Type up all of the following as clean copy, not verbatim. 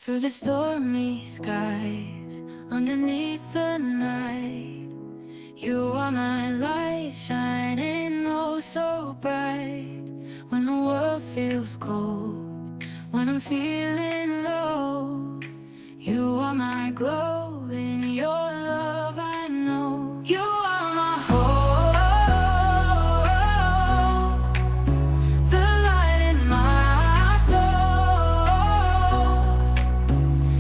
Through the stormy skies, underneath the night, you are my light, shining oh so bright. When the world feels cold, when I'm feeling low, you are my glow, in your love I know. You are my hope, the light in my soul.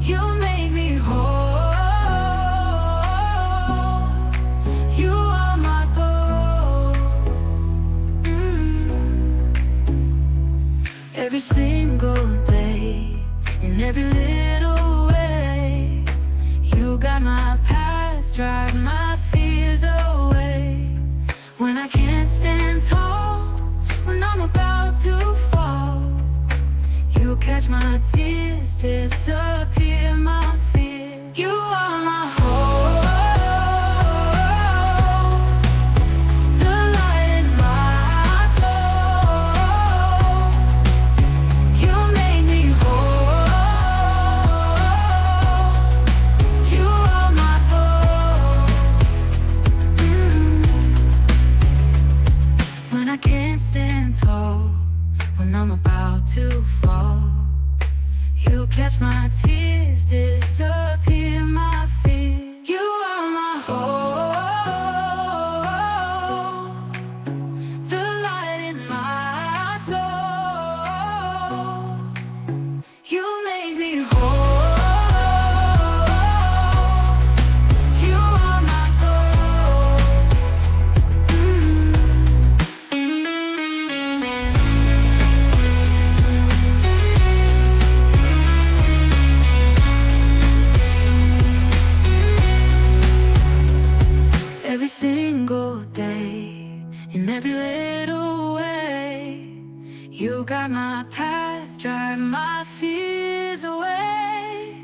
You make me whole. You are my goal. Every single day, in every little way, you got my path, drive my fears away. When I can't stand tall, when I'm about to fall, you catch my tears, disappear my fear. You are my hope, the light in my soul. You make me whole. You are my goal. When I can't stand tall, when I'm about to fall, you catch my tears, disappear my fear. You are my hope, the light in my soul. You make me whole. You are my goal. Every single day, in every little way, you got my path, drive my fears away.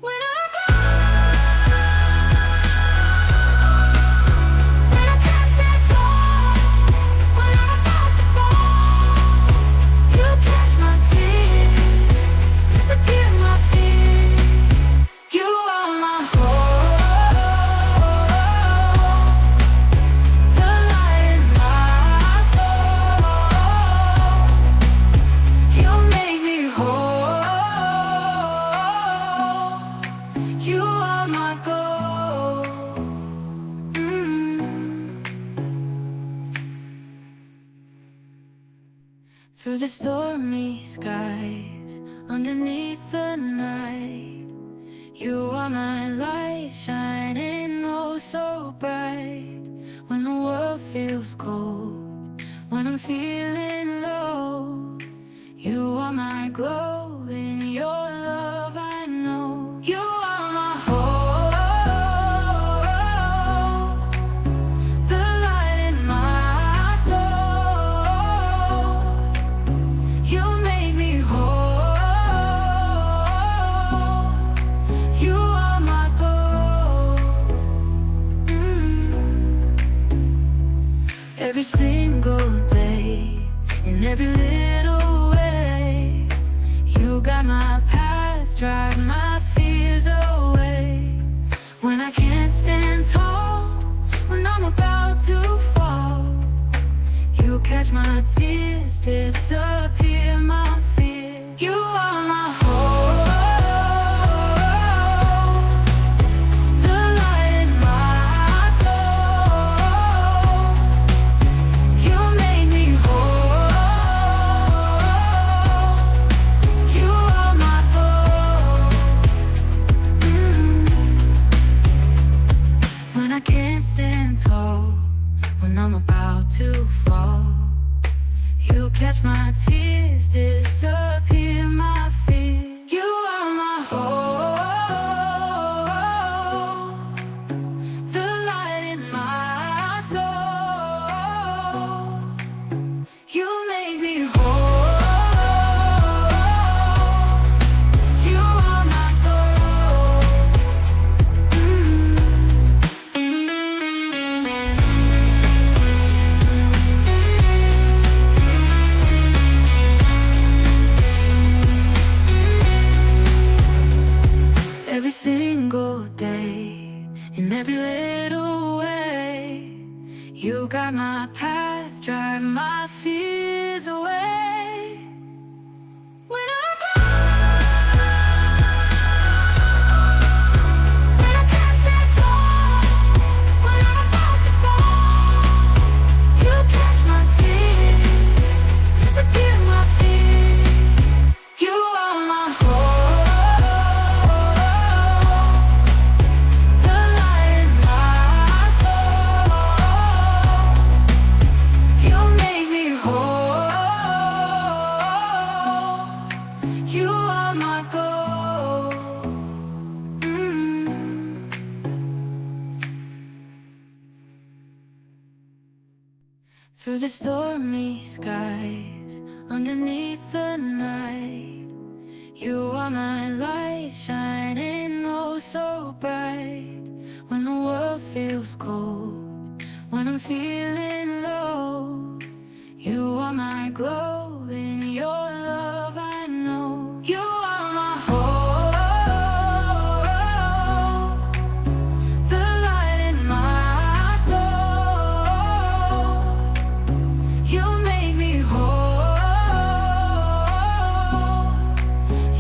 When when I can't stand tall, when I'm about to fall, you catch my tears, disappear my fear. You are my hope, the light in my soul. You make me whole. You are my goal. Through the stormy skies, underneath the night, you are my light, shining oh so bright. When the world feels cold, when I'm feeling low, you are my glow, in your love I know. You are my hope, the light in my soul. You make me whole. You are my goal. Every single day, in every little way, you got my path, drive my fears away. When I can't stand tall, when I'm about to fall, you catch my tears, disappear my fear. You are my hope, the light in my soul. You make me whole. You are my goal. When I can't stand tall, when I'm about to fall, you catch my tears. guide my path, drive my fears away. When I'm when I can't stand tall, when I'm about to fall, you catch my tears, disappear my fear. You are my hope, the light in my soul. You make me whole. You are my goal. Through the stormy skies, underneath the night, you are my light, shining oh so bright. When the world feels cold, when I'm feeling low, you are my glow, in your love I know. You are my hope, the light in my soul. You make me whole.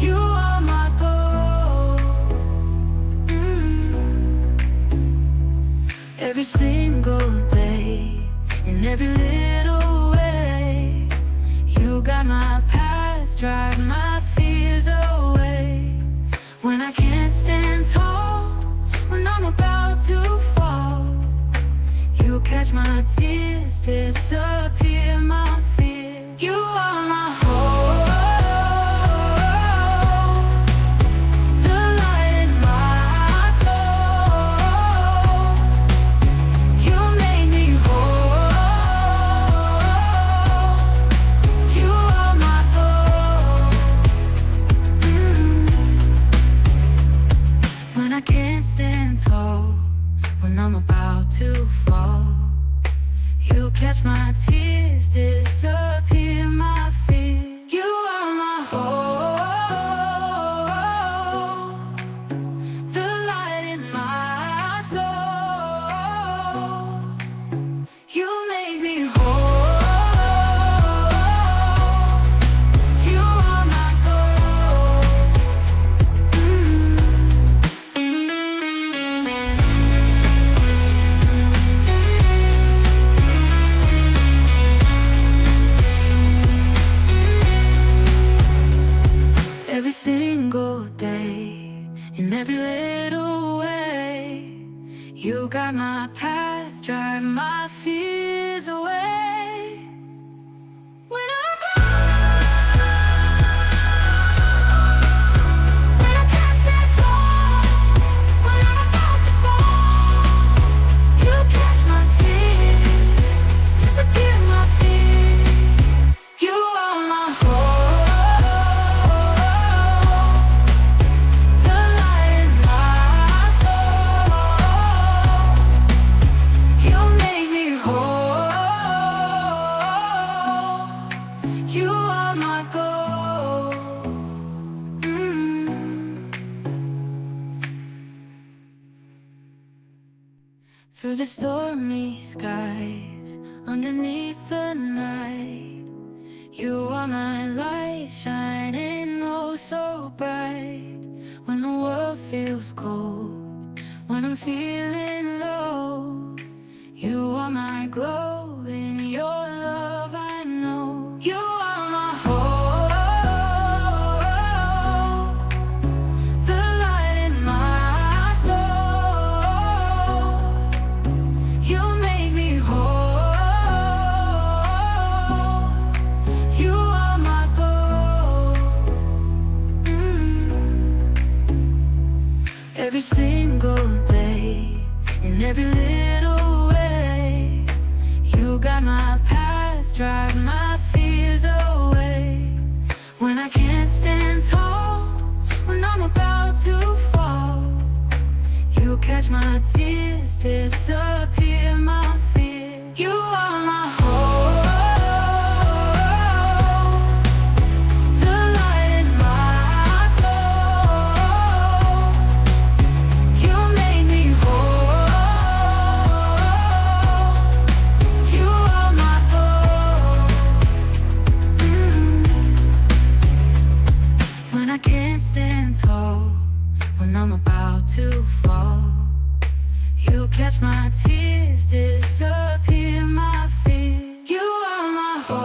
You are my goal. Every single day, in every little way, you got my path, drive my fears away. When I can't stand tall, when I'm about to fall, you catch my tears, disappear my fear. You are my hope, the light in my soul. You make me whole. You are my goal. When I can't stand tall, when I'm about to fall, you catch my tears, disappear my fear. You are my hope, the light in my soul. You make me whole. You are my goal. Every single day, in every little way, you got my path, drive my fears away. When I'm when I can't stand tall, when I'm about to fall, you catch my tears, disappear my fear. You are my hope, the light in my soul. You make me whole. You are my goal. Through the stormy skies, underneath the night, you are my light, shining oh so bright. When the world feels cold, when I'm feeling low, you are my glow, in your love I know. You are my hope, the light in my soul. You make me whole. You are my goal. Every single day, in every little way, you got my path, drive my fears away. When I can't stand tall, when I'm about to fall, you catch my tears, disappear my fear. You are my hope, the light in my soul. You make me whole. You I can't stand tall, when I'm about to fall. You catch my tears, disappear my fear. You are my hope,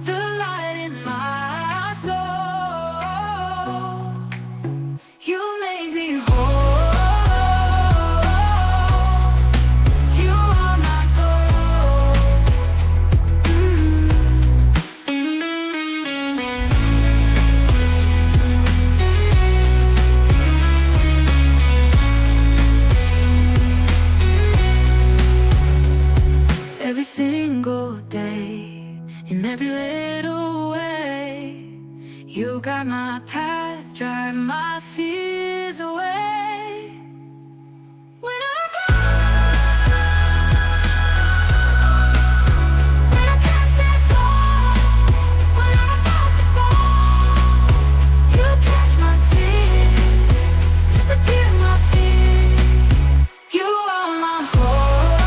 the light in my soul. You make me whole. You are my goal. Every single day, in every little way, you got my path, drive my fears away. When I can't stand tall, when I'm about to fall, you catch my tears, disappear my fear. You are my hope,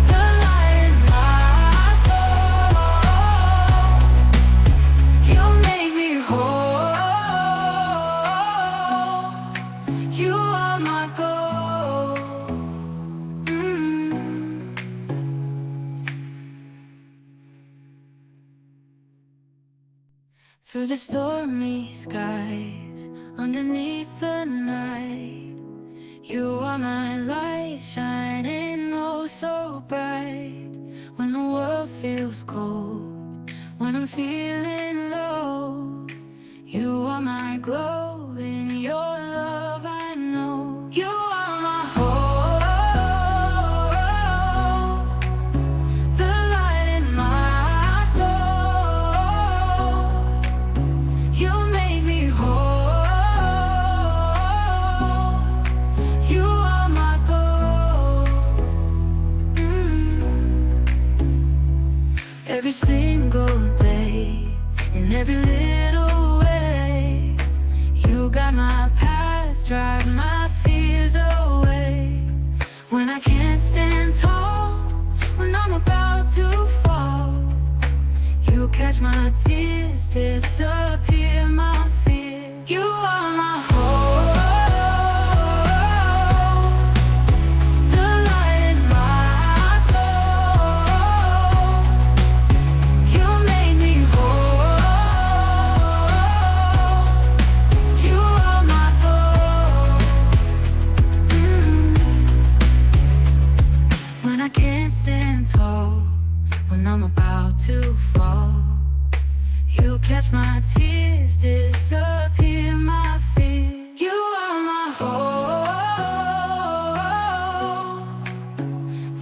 the light in my soul. You make me whole. You are my goal. Through the stormy skies, underneath the night, you are my light, shining oh so bright. When the world feels cold, when I'm feeling low, you are my glow, in your love I know. You are my hope, the light in my soul. You make me whole. You are my goal. Every single day, in every little way, you got my path, drive my fears away. When I can't stand tall, when I'm about to fall, you catch my tears, disappear my fear. You are my hope, the light in my soul. You make me whole. You are my goal. When I can't stand tall, when I'm about to fall, you catch my tears, disappear my fear. You are my hope,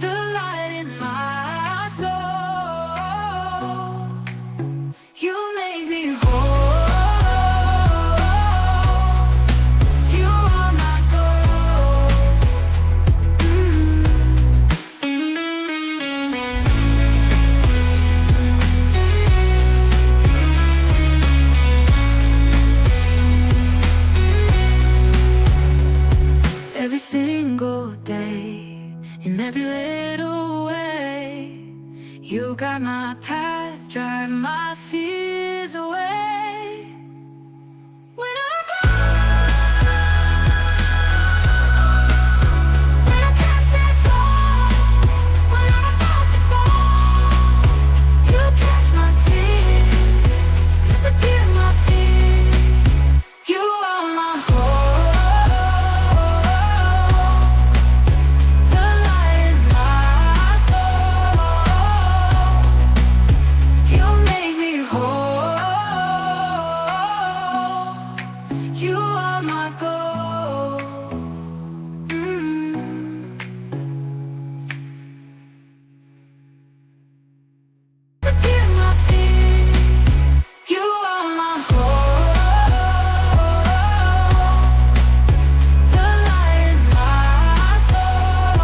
the light in my soul. You make me whole. You are my goal. Every single day, in every little way, you got my path, drive my fears away. When I can't stand tall, when I'm about to fall, you catch my tears, disappear my fear. You are my hope, the light in my soul. You make me whole. You are my goal. Disappear my fear. You are my hope, the light in my soul.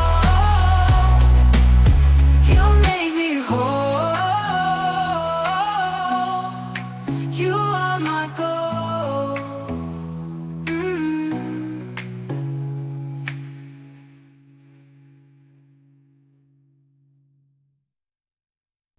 You make me whole. You are my goal.